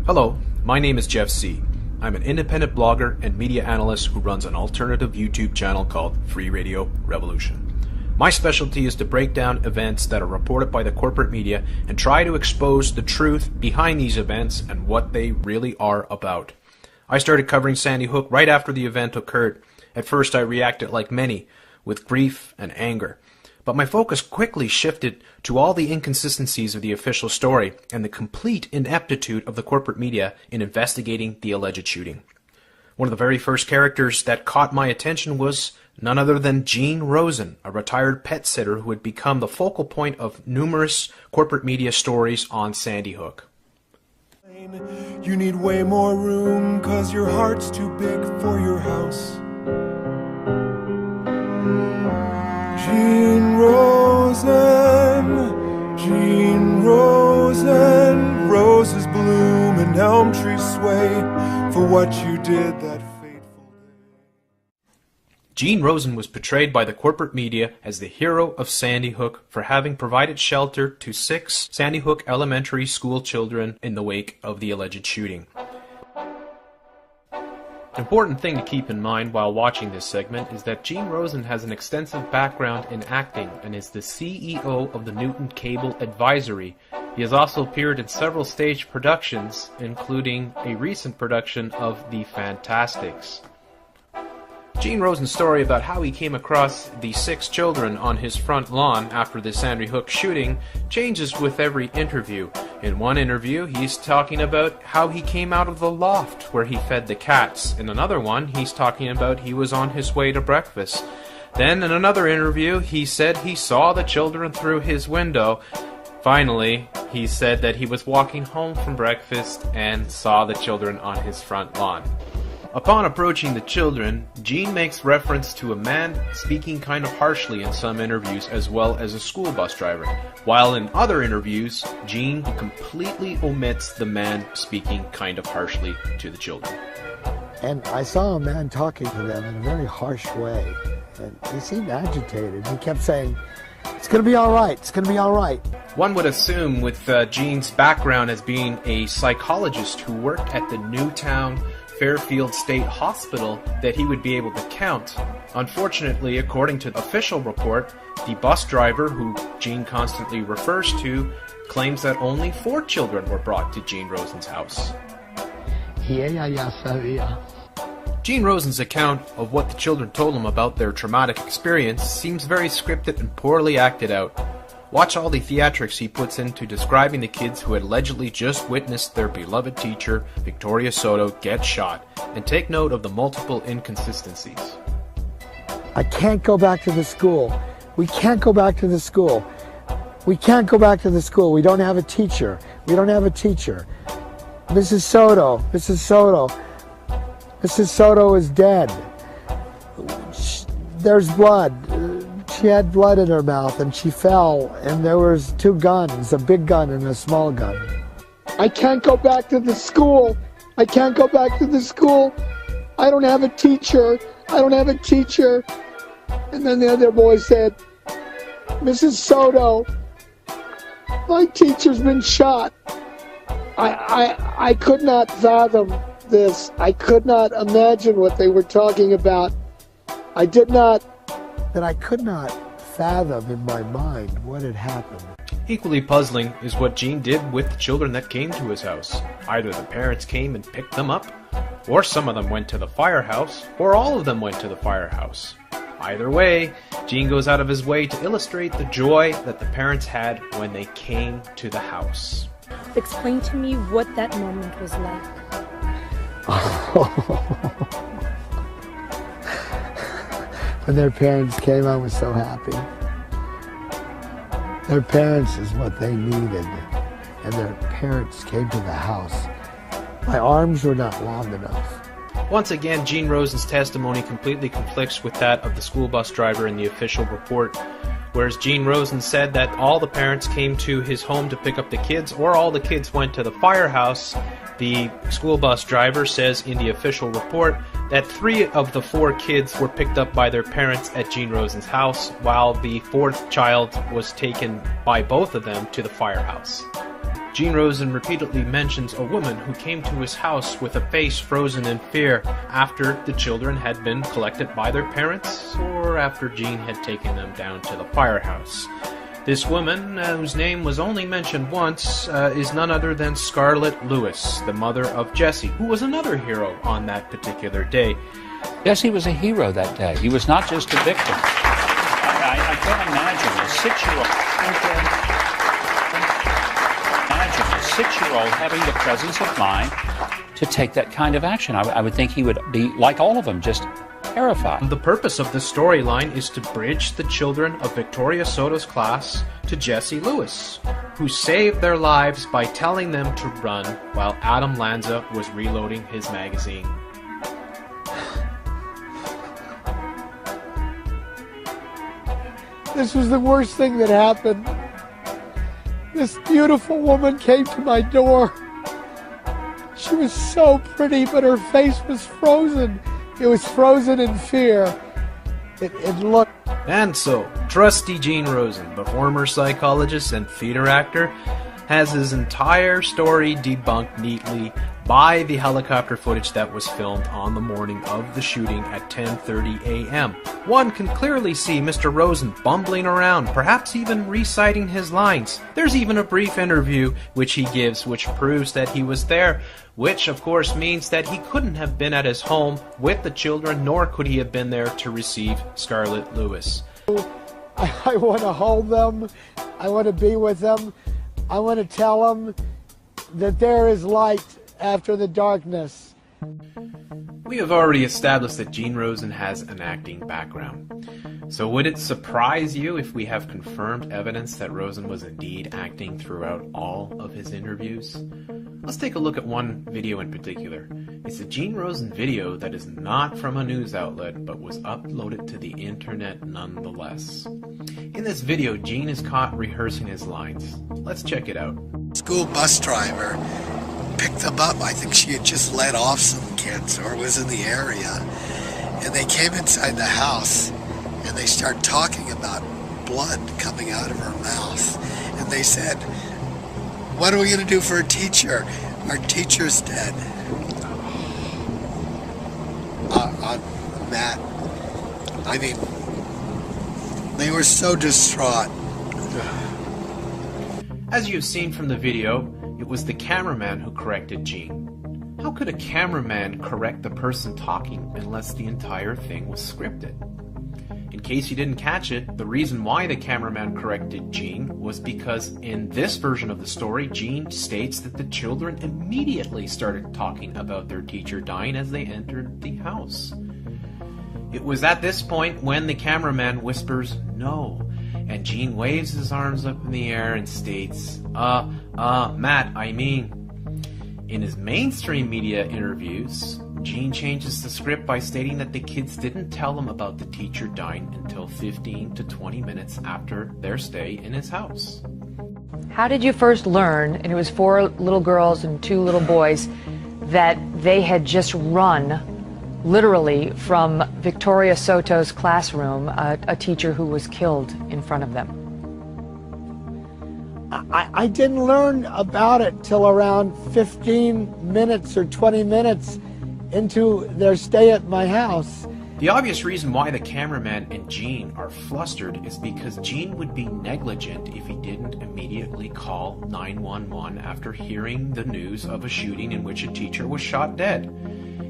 Hello, my name is Jeff C. I'm an independent blogger and media analyst who runs an alternative YouTube channel called FreeRadioRevolution. My specialty is to break down events that are reported by the corporate media and try to expose the truth behind these events and what they really are about. I started covering Sandy Hook right after the event occurred. At first I reacted like many, with grief and anger. But my focus quickly shifted to all the inconsistencies of the official story and the complete ineptitude of the corporate media in investigating the alleged shooting. One of the very first characters that caught my attention was none other than Gene Rosen, a retired pet sitter who had become the focal point of numerous corporate media stories on Sandy Hook. You need way more room 'cause your heart's too big for your house. Gene Rosen, Gene Rosen, roses bloom and elm trees sway for what you did that fateful day. Gene Rosen was portrayed by the corporate media as the hero of Sandy Hook for having provided shelter to 6 Sandy Hook elementary school children in the wake of the alleged shooting. An important thing to keep in mind while watching this segment is that Gene Rosen has an extensive background in acting and is the CEO of the Newton Cable Advisory. He has also appeared in several stage productions, including a recent production of The Fantastics. Gene Rosen's story about how he came across the 6 children on his front lawn after the Sandy Hook shooting changes with every interview. In one interview, he's talking about how he came out of the loft where he fed the cats. In another one, he's talking about he was on his way to breakfast. Then in another interview, he said he saw the children through his window. Finally, he said that he was walking home from breakfast and saw the children on his front lawn. Upon approaching the children, Gene makes reference to a man speaking kind of harshly in some interviews as well as a school bus driver, while in other interviews, Gene completely omits the man speaking kind of harshly to the children. And I saw a man talking to them in a very harsh way, and he seemed agitated. He kept saying, "It's going to be all right, it's going to be all right." One would assume with Gene's background as being a psychologist who worked at the Newtown Fairfield State Hospital that he would be able to count. Unfortunately, according to the official report, the bus driver, who Gene constantly refers to, claims that only 4 children were brought to Gene Rosen's house. Gene Rosen's account of what the children told him about their traumatic experience seems very scripted and poorly acted out. Watch all the theatrics he puts into describing the kids who had allegedly just witnessed their beloved teacher, Victoria Soto, get shot, and take note of the multiple inconsistencies. I can't go back to the school. We can't go back to the school. We can't go back to the school. We don't have a teacher. We don't have a teacher. Mrs. Soto, Mrs. Soto, Mrs. Soto is dead. There's blood. She had blood in her mouth and she fell, and there was 2 guns, a big gun and a small gun. I can't go back to the school. I can't go back to the school. I don't have a teacher. I don't have a teacher. And then the other boy said, "Mrs. Soto, my teacher's been shot." I could not fathom this. I could not imagine what they were talking about. I could not fathom in my mind what had happened. Equally puzzling is what Gene did with the children that came to his house. Either the parents came and picked them up, or some of them went to the firehouse, or all of them went to the firehouse. Either way, Gene goes out of his way to illustrate the joy that the parents had when they came to the house. Explain to me what that moment was like. When their parents came, I was so happy. Their parents is what they needed, and their parents came to the house. My arms were not long enough. Once again, Gene Rosen's testimony completely conflicts with that of the school bus driver in the official report. Whereas Gene Rosen said that all the parents came to his home to pick up the kids, or all the kids went to the firehouse, the school bus driver says in the official report that 3 of the 4 kids were picked up by their parents at Gene Rosen's house, while the 4th child was taken by both of them to the firehouse. Gene Rosen repeatedly mentions a woman who came to his house with a face frozen in fear after the children had been collected by their parents or after Gene had taken them down to the firehouse. This woman, whose name was only mentioned once, is none other than Scarlett Lewis, the mother of Jesse, who was another hero on that particular day. Jesse was a hero that day. He was not just a victim. I can't imagine a 6-year-old having the presence of mind to take that kind of action. I would think he would be, like all of them, just terrified. The purpose of this storyline is to bridge the children of Victoria Soto's class to Jesse Lewis, who saved their lives by telling them to run while Adam Lanza was reloading his magazine. This was the worst thing that happened. This beautiful woman came to my door. She was so pretty, but her face was frozen. It was frozen in fear. It looked... And so, trusty Gene Rosen, the former psychologist and theater actor, has his entire story debunked neatly by the helicopter footage that was filmed on the morning of the shooting at 10:30 a.m. One can clearly see Mr. Rosen bumbling around, perhaps even reciting his lines. There's even a brief interview which he gives which proves that he was there, which of course means that he couldn't have been at his home with the children, nor could he have been there to receive Scarlett Lewis. I want to hold them. I want to be with them. I want to tell them that there is light after the darkness. We have already established that Gene Rosen has an acting background. So would it surprise you if we have confirmed evidence that Rosen was indeed acting throughout all of his interviews? Let's take a look at one video in particular. It's a Gene Rosen video that is not from a news outlet, but was uploaded to the internet nonetheless. In this video, Gene is caught rehearsing his lines. Let's check it out. School bus driver picked them up. I think she had just let off some kids or was in the area. And they came inside the house and they started talking about blood coming out of her mouth. And they said, "What are we going to do for a teacher? Our teacher's dead." Matt, I mean, they were so distraught. As you've seen from the video, it was the cameraman who corrected Gene. How could a cameraman correct the person talking unless the entire thing was scripted? In case you didn't catch it, the reason why the cameraman corrected Gene was because in this version of the story, Gene states that the children immediately started talking about their teacher dying as they entered the house. It was at this point when the cameraman whispers no, and Gene waves his arms up in the air and states, Matt, I mean. In his mainstream media interviews, Gene changes the script by stating that the kids didn't tell him about the teacher dying until 15 to 20 minutes after their stay in his house. How did you first learn, and it was 4 little girls and 2 little boys, that they had just run, literally, from Victoria Soto's classroom, a teacher who was killed in front of them? I didn't learn about it till around 15 minutes or 20 minutes into their stay at my house. The obvious reason why the cameraman and Gene are flustered is because Gene would be negligent if he didn't immediately call 911 after hearing the news of a shooting in which a teacher was shot dead.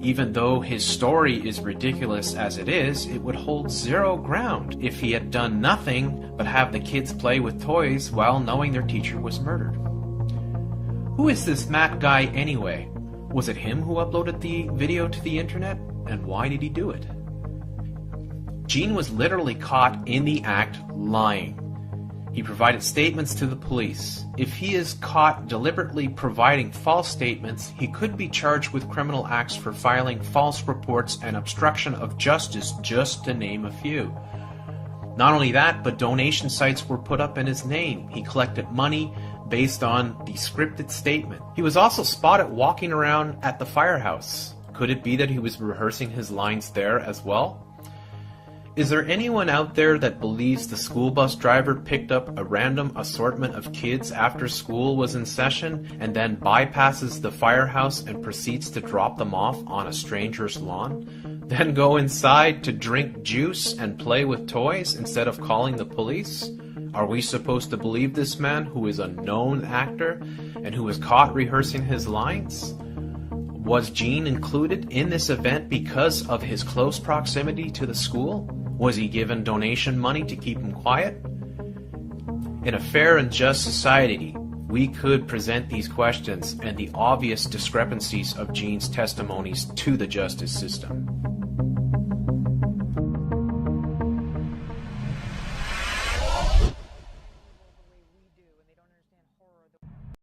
Even though his story is ridiculous as it is, it would hold zero ground if he had done nothing but have the kids play with toys while knowing their teacher was murdered. Who is this Matt guy anyway? Was it him who uploaded the video to the internet? And why did he do it? Gene was literally caught in the act lying. He provided statements to the police. If he is caught deliberately providing false statements, he could be charged with criminal acts for filing false reports and obstruction of justice, just to name a few. Not only that, but donation sites were put up in his name. He collected money based on the scripted statement. He was also spotted walking around at the firehouse. Could it be that he was rehearsing his lines there as well? Is there anyone out there that believes the school bus driver picked up a random assortment of kids after school was in session and then bypasses the firehouse and proceeds to drop them off on a stranger's lawn? Then go inside to drink juice and play with toys instead of calling the police? Are we supposed to believe this man, who is a known actor and who was caught rehearsing his lines? Was Gene included in this event because of his close proximity to the school? Was he given donation money to keep him quiet? In a fair and just society, we could present these questions and the obvious discrepancies of Gene's testimonies to the justice system.